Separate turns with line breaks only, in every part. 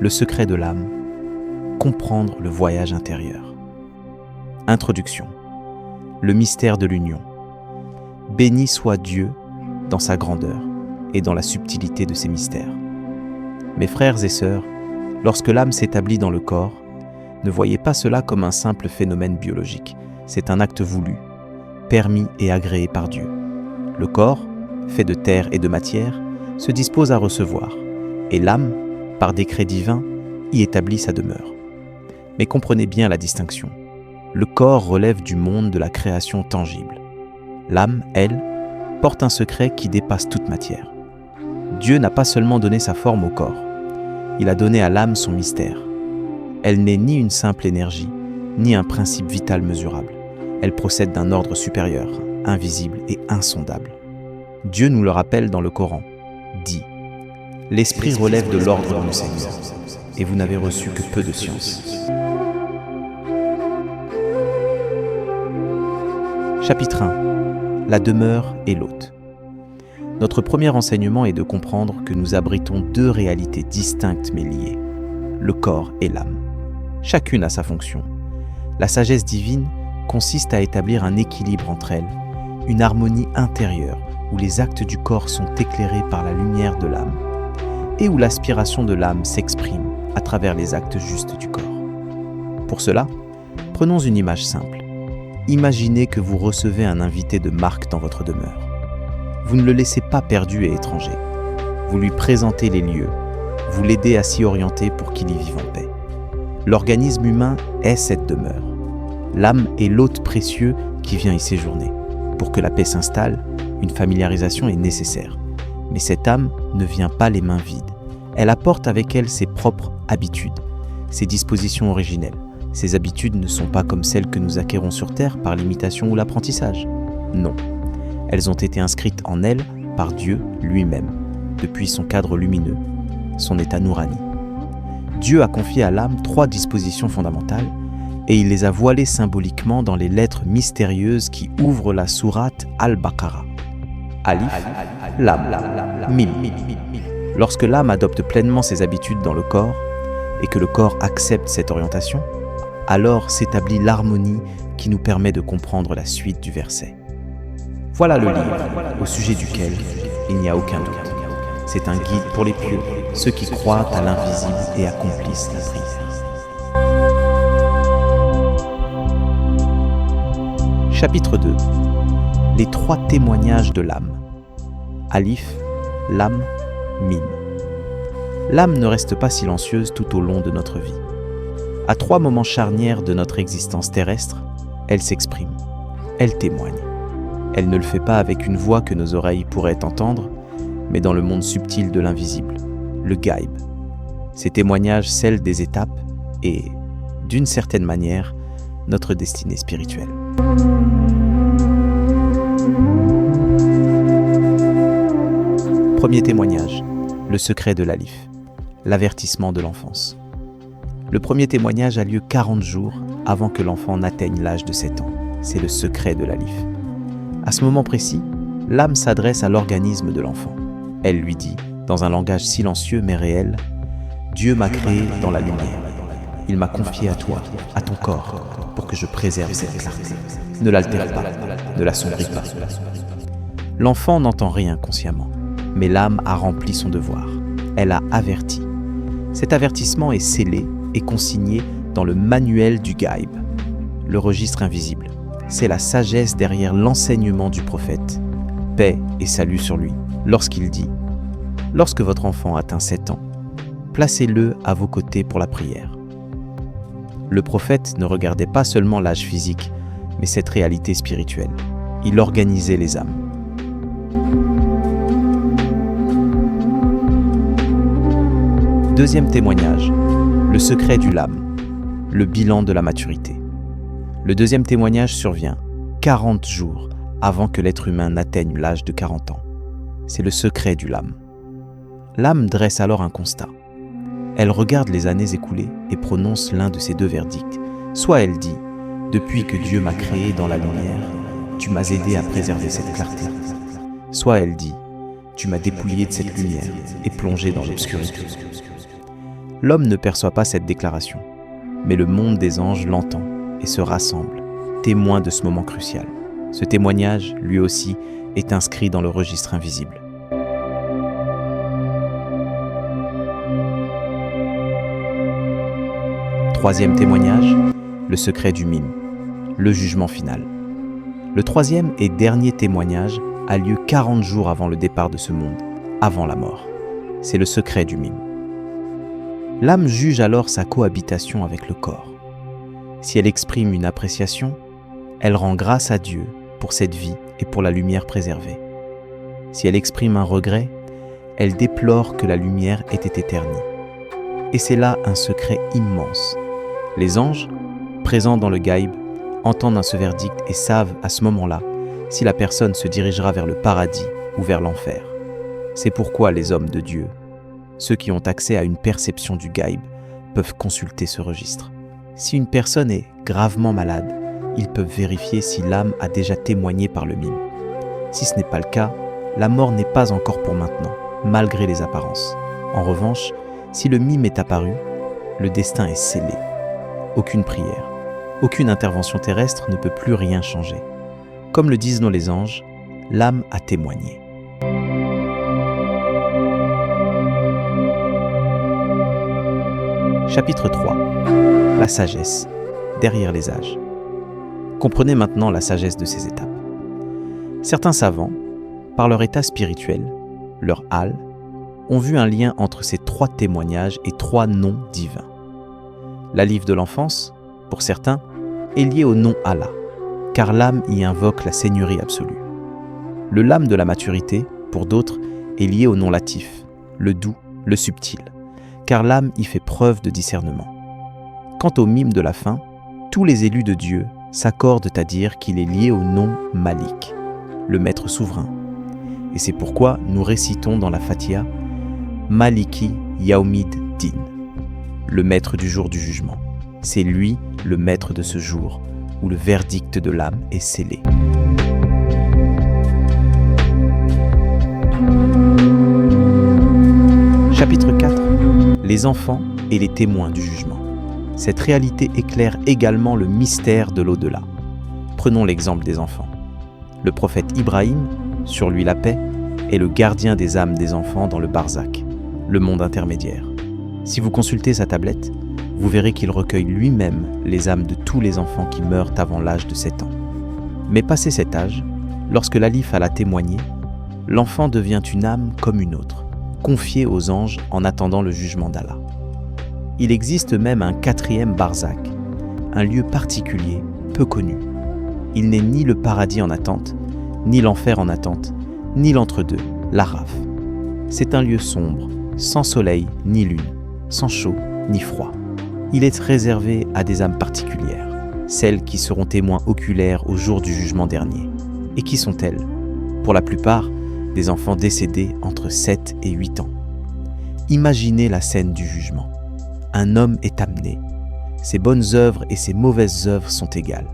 Le secret de l'âme, comprendre le voyage intérieur. Introduction. Le mystère de l'union. Béni soit Dieu dans sa grandeur et dans la subtilité de ses mystères. Mes frères et sœurs, lorsque l'âme s'établit dans le corps, ne voyez pas cela comme un simple phénomène biologique. C'est un acte voulu, permis et agréé par Dieu. Le corps, fait de terre et de matière, se dispose à recevoir, et l'âme, par décret divin, y établit sa demeure. Mais comprenez bien la distinction. Le corps relève du monde de la création tangible. L'âme, elle, porte un secret qui dépasse toute matière. Dieu n'a pas seulement donné sa forme au corps, il a donné à l'âme son mystère. Elle n'est ni une simple énergie, ni un principe vital mesurable. Elle procède d'un ordre supérieur, invisible et insondable. Dieu nous le rappelle dans le Coran, dit « L'esprit relève de l'ordre de mon Seigneur, et vous n'avez reçu que peu de science. » Chapitre 1. La demeure et l'hôte. Notre premier enseignement est de comprendre que nous abritons deux réalités distinctes mais liées, le corps et l'âme. Chacune a sa fonction. La sagesse divine consiste à établir un équilibre entre elles, une harmonie intérieure où les actes du corps sont éclairés par la lumière de l'âme et où l'aspiration de l'âme s'exprime à travers les actes justes du corps. Pour cela, prenons une image simple. Imaginez que vous recevez un invité de marque dans votre demeure. Vous ne le laissez pas perdu et étranger. Vous lui présentez les lieux, vous l'aidez à s'y orienter pour qu'il y vive en paix. L'organisme humain est cette demeure. L'âme est l'hôte précieux qui vient y séjourner. Pour que la paix s'installe, une familiarisation est nécessaire. Mais cette âme ne vient pas les mains vides. Elle apporte avec elle ses propres habitudes, ses dispositions originelles. Ces habitudes ne sont pas comme celles que nous acquérons sur Terre par l'imitation ou l'apprentissage. Non. Elles ont été inscrites en elle par Dieu lui-même, depuis son cadre lumineux, son état nourani. Dieu a confié à l'âme 3 dispositions fondamentales et il les a voilées symboliquement dans les lettres mystérieuses qui ouvrent la sourate Al-Baqarah. Alif, Lam, Mim. Lorsque l'âme adopte pleinement ses habitudes dans le corps et que le corps accepte cette orientation, alors s'établit l'harmonie qui nous permet de comprendre la suite du verset. Voilà le livre au sujet duquel il n'y a aucun doute. C'est un guide pour les pieux, ceux qui croient à l'invisible et accomplissent la prière. Chapitre 2. Les 3 témoignages de l'âme. Alif, Lam, Mim. L'âme ne reste pas silencieuse tout au long de notre vie. À 3 moments charnières de notre existence terrestre, elle s'exprime, elle témoigne. Elle ne le fait pas avec une voix que nos oreilles pourraient entendre, mais dans le monde subtil de l'invisible, le Ghaib. Ces témoignages scellent des étapes et, d'une certaine manière, notre destinée spirituelle. Premier témoignage, le secret de l'Alif, l'avertissement de l'enfance. Le premier témoignage a lieu 40 jours avant que l'enfant n'atteigne l'âge de 7 ans. C'est le secret de l'Alif. À ce moment précis, l'âme s'adresse à l'organisme de l'enfant. Elle lui dit, dans un langage silencieux mais réel, « Dieu m'a créé dans la lumière. Il m'a confié à toi, à ton corps, pour que je préserve cette clarté. Ne l'altère pas, ne l'assombris pas. » L'enfant n'entend rien consciemment, mais l'âme a rempli son devoir. Elle a averti. Cet avertissement est scellé et consigné dans le manuel du Ghaib, le registre invisible. C'est la sagesse derrière l'enseignement du prophète, paix et salut sur lui, lorsqu'il dit « Lorsque votre enfant atteint 7 ans, placez-le à vos côtés pour la prière. » Le prophète ne regardait pas seulement l'âge physique, mais cette réalité spirituelle. Il organisait les âmes. Deuxième témoignage, le secret du lame, le bilan de la maturité. Le deuxième témoignage survient 40 jours avant que l'être humain n'atteigne l'âge de 40 ans. C'est le secret du lame. L'âme dresse alors un constat. Elle regarde les années écoulées et prononce l'un de ces 2 verdicts. Soit elle dit « Depuis que Dieu m'a créé dans la lumière, tu m'as aidé à préserver cette clarté. » Soit elle dit « Tu m'as dépouillé de cette lumière et plongé dans l'obscurité. » L'homme ne perçoit pas cette déclaration, mais le monde des anges l'entend et se rassemble, témoin de ce moment crucial. Ce témoignage, lui aussi, est inscrit dans le registre invisible. Troisième témoignage, le secret du mime, le jugement final. Le troisième et dernier témoignage a lieu 40 jours avant le départ de ce monde, avant la mort. C'est le secret du mime. L'âme juge alors sa cohabitation avec le corps. Si elle exprime une appréciation, elle rend grâce à Dieu pour cette vie et pour la lumière préservée. Si elle exprime un regret, elle déplore que la lumière ait été ternie. Et c'est là un secret immense. Les anges, présents dans le Gaïb, entendent ce verdict et savent à ce moment-là si la personne se dirigera vers le paradis ou vers l'enfer. C'est pourquoi les hommes de Dieu, ceux qui ont accès à une perception du Gaïb, peuvent consulter ce registre. Si une personne est gravement malade, ils peuvent vérifier si l'âme a déjà témoigné par le mime. Si ce n'est pas le cas, la mort n'est pas encore pour maintenant, malgré les apparences. En revanche, si le mime est apparu, le destin est scellé. Aucune prière, aucune intervention terrestre ne peut plus rien changer. Comme le disent les anges, l'âme a témoigné. Chapitre 3. La sagesse, derrière les âges. Comprenez maintenant la sagesse de ces étapes. Certains savants, par leur état spirituel, leur hal, ont vu un lien entre ces 3 témoignages et 3 noms divins. La livre de l'enfance, pour certains, est liée au nom Allah, car l'âme y invoque la seigneurie absolue. Le lame de la maturité, pour d'autres, est lié au nom latif, le doux, le subtil, car l'âme y fait preuve de discernement. Quant au mime de la fin, tous les élus de Dieu s'accordent à dire qu'il est lié au nom Malik, le maître souverain. Et c'est pourquoi nous récitons dans la Fatiha Maliki Yaoumid Din, le maître du jour du jugement. C'est lui le maître de ce jour où le verdict de l'âme est scellé. Chapitre 4. Les enfants et les témoins du jugement. Cette réalité éclaire également le mystère de l'au-delà. Prenons l'exemple des enfants. Le prophète Ibrahim, sur lui la paix, est le gardien des âmes des enfants dans le barzakh, le monde intermédiaire. Si vous consultez sa tablette, vous verrez qu'il recueille lui-même les âmes de tous les enfants qui meurent avant l'âge de 7 ans. Mais passé cet âge, lorsque l'Alif Allah témoigné, l'enfant devient une âme comme une autre, confiée aux anges en attendant le jugement d'Allah. Il existe même un 4e barzakh, un lieu particulier, peu connu. Il n'est ni le paradis en attente, ni l'enfer en attente, ni l'entre-deux, l'Araf. C'est un lieu sombre, sans soleil ni lune, sans chaud ni froid. Il est réservé à des âmes particulières, celles qui seront témoins oculaires au jour du jugement dernier. Et qui sont-elles ? Pour la plupart, des enfants décédés entre 7 et 8 ans. Imaginez la scène du jugement. Un homme est amené. Ses bonnes œuvres et ses mauvaises œuvres sont égales.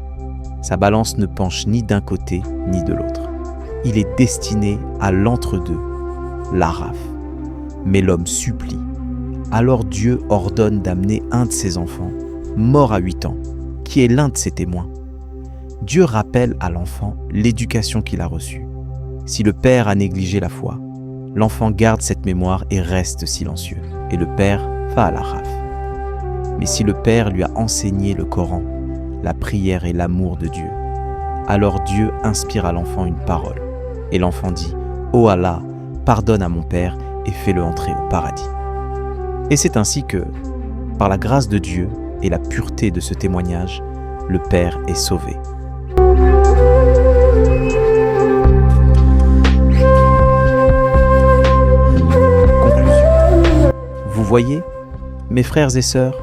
Sa balance ne penche ni d'un côté ni de l'autre. Il est destiné à l'entre-deux, l'Araf. Mais l'homme supplie. Alors Dieu ordonne d'amener un de ses enfants, mort à 8 ans, qui est l'un de ses témoins. Dieu rappelle à l'enfant l'éducation qu'il a reçue. Si le père a négligé la foi, l'enfant garde cette mémoire et reste silencieux, et le père va à l'Araf. Mais si le père lui a enseigné le Coran, la prière et l'amour de Dieu, alors Dieu inspire à l'enfant une parole, et l'enfant dit « Ô Allah, pardonne à mon père et fais-le entrer au paradis ». Et c'est ainsi que, par la grâce de Dieu et la pureté de ce témoignage, le Père est sauvé. Conclusion. Vous voyez, mes frères et sœurs,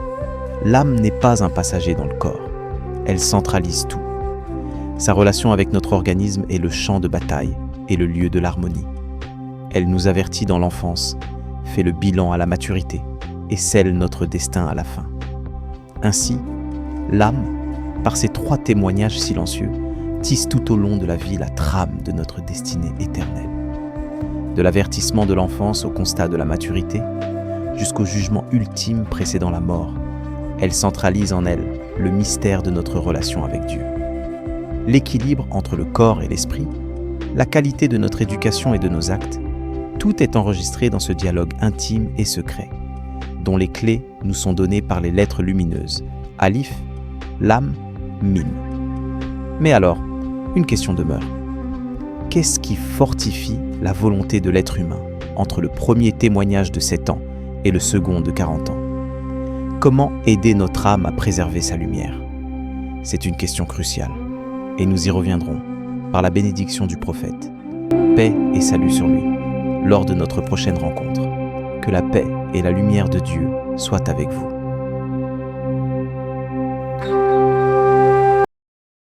l'âme n'est pas un passager dans le corps. Elle centralise tout. Sa relation avec notre organisme est le champ de bataille et le lieu de l'harmonie. Elle nous avertit dans l'enfance, fait le bilan à la maturité et scelle notre destin à la fin. Ainsi, l'âme, par ces 3 témoignages silencieux, tisse tout au long de la vie la trame de notre destinée éternelle. De l'avertissement de l'enfance au constat de la maturité, jusqu'au jugement ultime précédant la mort. Elle centralise en elle le mystère de notre relation avec Dieu. L'équilibre entre le corps et l'esprit, la qualité de notre éducation et de nos actes, tout est enregistré dans ce dialogue intime et secret, dont les clés nous sont données par les lettres lumineuses, Alif, Lam, Mim. Mais alors, une question demeure. Qu'est-ce qui fortifie la volonté de l'être humain entre le premier témoignage de 7 ans et le second de 40 ans? Comment aider notre âme à préserver sa lumière? C'est une question cruciale, et nous y reviendrons par la bénédiction du prophète. Paix et salut sur lui, lors de notre prochaine rencontre. Que la paix et la lumière de Dieu soient avec vous.